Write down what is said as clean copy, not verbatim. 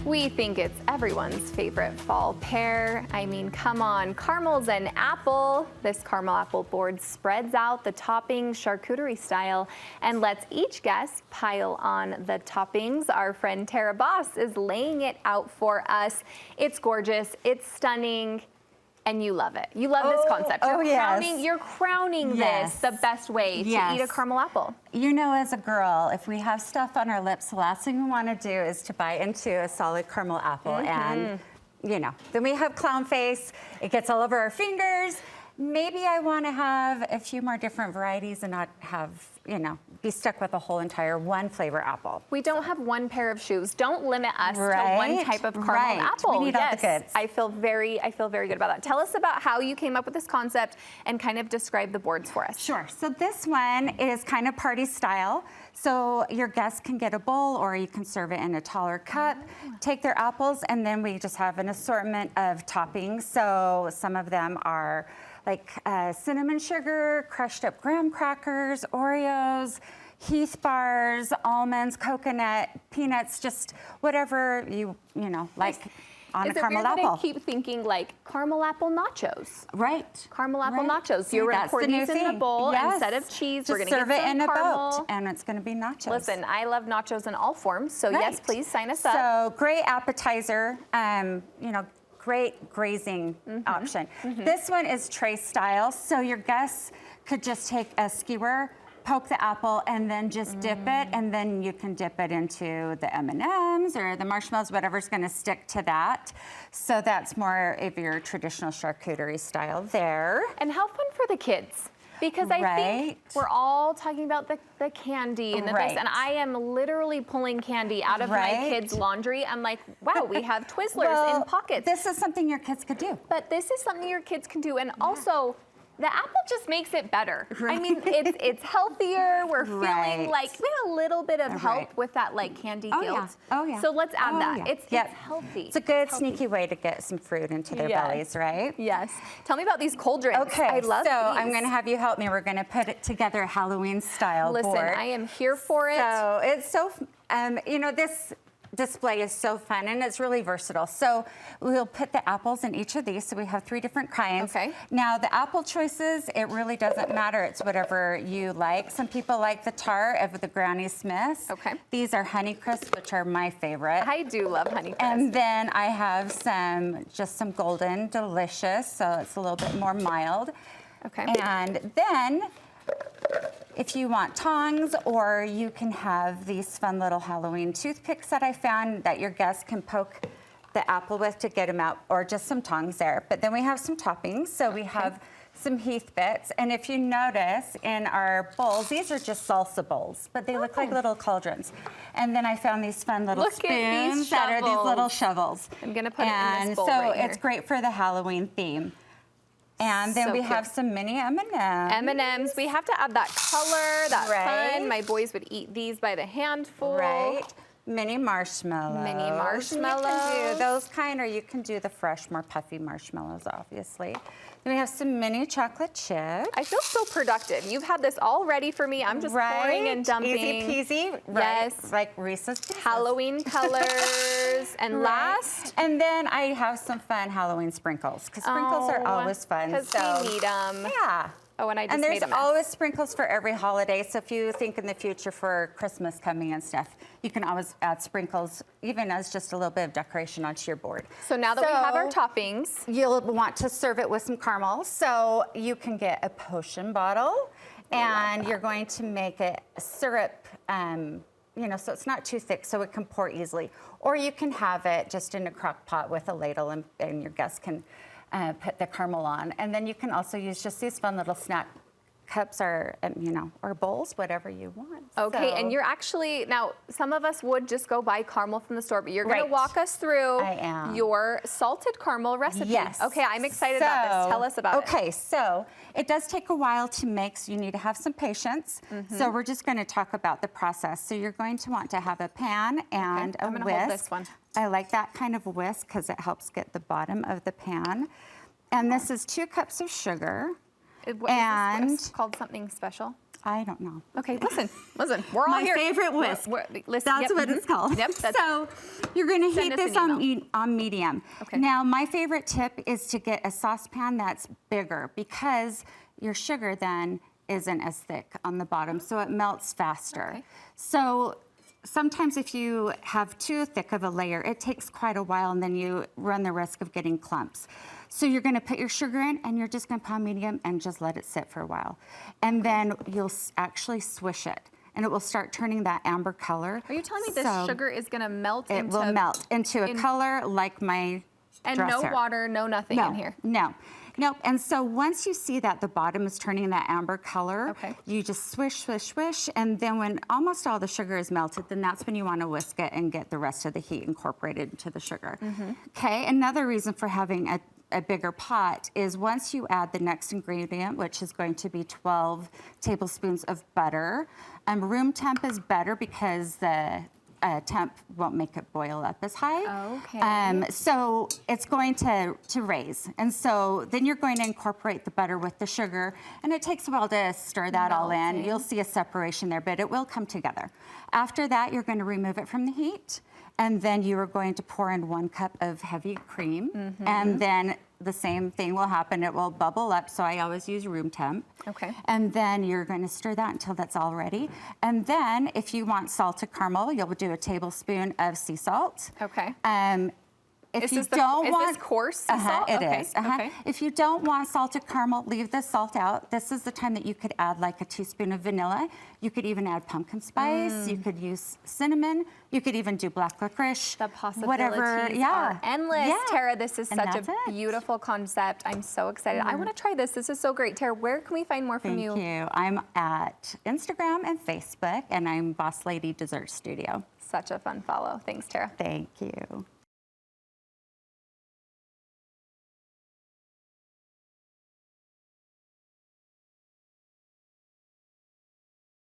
We think it's everyone's favorite fall pair. I mean, come on, caramels and apple. This caramel apple board spreads out the toppings charcuterie style and lets each guest pile on the toppings. Our friend Tara Boss is laying it out for us. It's gorgeous, it's stunning, and you love it. You love this concept. You're crowning this the best way to eat a caramel apple. You know, as a girl, if we have stuff on our lips, the last thing we want to do is to bite into a solid caramel apple. And, you know, then we have clown face. It gets all over our fingers. Maybe I want to have a few more different varieties and not have, you know, be stuck with a whole entire one flavor apple. We don't have one pair of shoes. Don't limit us to one type of caramel apple. We need all the goods. I feel very good about that. Tell us about how you came up with this concept and kind of describe the boards for us. Sure. So this one is kind of party style. So your guests can get a bowl or you can serve it in a taller cup, take their apples, and then we just have an assortment of toppings. So some of them are like cinnamon sugar, crushed up graham crackers, Oreos, Heath bars, almonds, coconut, peanuts, just whatever you know, like on a caramel apple. I keep thinking like caramel apple nachos. Right. Caramel apple nachos. You're going to pour these in the bowl instead of cheese. We're going to serve it in a boat, and it's going to be nachos. Listen, I love nachos in all forms, so yes, please sign us up. So great appetizer, you know, great grazing option. This one is tray style, so your guests could just take a skewer, poke the apple, and then just dip it, and then you can dip it into the M&Ms or the marshmallows, whatever's gonna stick to that. So that's more of your traditional charcuterie style there. And how fun for the kids. Because I think we're all talking about the candy and the this, and I am literally pulling candy out of my kids' laundry. I'm like, wow, we have Twizzlers in pockets. This is something your kids could do. But this is something your kids can do, and also, the apple just makes it better. I mean, it's healthier. We're feeling like we have a little bit of help with that like candy guilt. So let's add that. It's healthy. It's a good sneaky way to get some fruit into their bellies, right? Yes. Tell me about these cold drinks. Okay, I love so these. I'm going to have you help me. We're going to put it together a Halloween style board. Listen, I am here for it. So it's so, you know, this display is so fun and it's really versatile. So we'll put the apples in each of these. So we have 3 different kinds. Okay. Now the apple choices, it really doesn't matter. It's whatever you like. Some people like the tart of the Granny Smiths. Okay. These are Honey Crisp, which are my favorite. I do love Honey Crisp. And then I have some Golden Delicious. So it's a little bit more mild. Okay. And then if you want tongs, or you can have these fun little Halloween toothpicks that I found that your guests can poke the apple with to get them out, or just some tongs there. But then we have some toppings. So we have some Heath bits. And if you notice in our bowls, these are just salsa bowls, but they look like little cauldrons. And then I found these fun little spoons that are these little shovels. I'm gonna put it in this bowl right here. So it's great for the Halloween theme. And then we have some mini M&Ms. M&Ms. We have to add that color, that fun. My boys would eat these by the handful. Right. Mini marshmallows. Mini marshmallows. You can do those kind, or you can do the fresh, more puffy marshmallows, obviously. Then we have some mini chocolate chips. I feel so productive. You've had this all ready for me. I'm just pouring and dumping. Easy peasy. Yes. Like Reese's Pieces. Halloween colors. And last. And then I have some fun Halloween sprinkles, because sprinkles are always fun. Because we need them. Yeah. Oh, and I just made a mess. And there's always sprinkles for every holiday. So if you think in the future for Christmas coming and stuff, you can always add sprinkles, even as just a little bit of decoration onto your board. So now that we have our toppings, you'll want to serve it with some caramel. So you can get a potion bottle, and you're going to make it syrup, you know, so it's not too thick, so it can pour easily. Or you can have it just in a crock pot with a ladle, and your guests can put the caramel on. And then you can also use just these fun little snack cups or, you know, or bowls, whatever you want. Okay, and you're actually, now some of us would just go buy caramel from the store, but you're gonna walk us through your salted caramel recipe. Yes. Okay, I'm excited about this. Tell us about it. Okay, so it does take a while to make, so you need to have some patience. So we're just gonna talk about the process. So you're going to want to have a pan and a whisk. I'm gonna hold this one. I like that kind of whisk because it helps get the bottom of the pan. And this is 2 cups of sugar. What is this called something special? I don't know. Okay, listen. We're all My here. favorite whisk. Listen, That's what it's called. Yep. So you're going to Send heat us this an on medium. Okay. Now, my favorite tip is to get a saucepan that's bigger because your sugar then isn't as thick on the bottom, so it melts faster. Okay. So sometimes if you have too thick of a layer, it takes quite a while and then you run the risk of getting clumps. So you're gonna put your sugar in and you're just gonna put on medium and just let it sit for a while. And then you'll actually swish it and it will start turning that amber color. Are you telling me this sugar is gonna melt It will melt into a color like my and dresser. no water, no nothing in here? No. And so once you see that the bottom is turning that amber color, you just swish, swish, swish. And then when almost all the sugar is melted, then that's when you want to whisk it and get the rest of the heat incorporated into the sugar. Okay, another reason for having a bigger pot is once you add the next ingredient, which is going to be 12 tablespoons of butter. Room temp is better because the temp won't make it boil up as high. Okay. So it's going to raise. And so then you're going to incorporate the butter with the sugar, and it takes a while to stir that all in. You'll see a separation there, but it will come together. After that, you're going to remove it from the heat, and then you are going to pour in 1 cup of heavy cream, and then the same thing will happen. It will bubble up, so I always use room temp. Okay. And then you're going to stir that until that's all ready. And then if you want salted caramel, you'll do a tablespoon of sea salt. Okay. If Is you this don't want, is this coarse salt? It Okay, is. okay. If you don't want salted caramel, leave the salt out. This is the time that you could add like a teaspoon of vanilla. You could even add pumpkin spice. You could use cinnamon. You could even do black licorice. The possibilities whatever. are endless. Yeah. Tara, this is And such a that's it. beautiful concept. I'm so excited. I want to try this. This is so great. Tara, where can we find more from you? Thank you. I'm at Instagram and Facebook, and I'm Boss Lady Dessert Studio. Such a fun follow. Thanks, Tara. Thank you.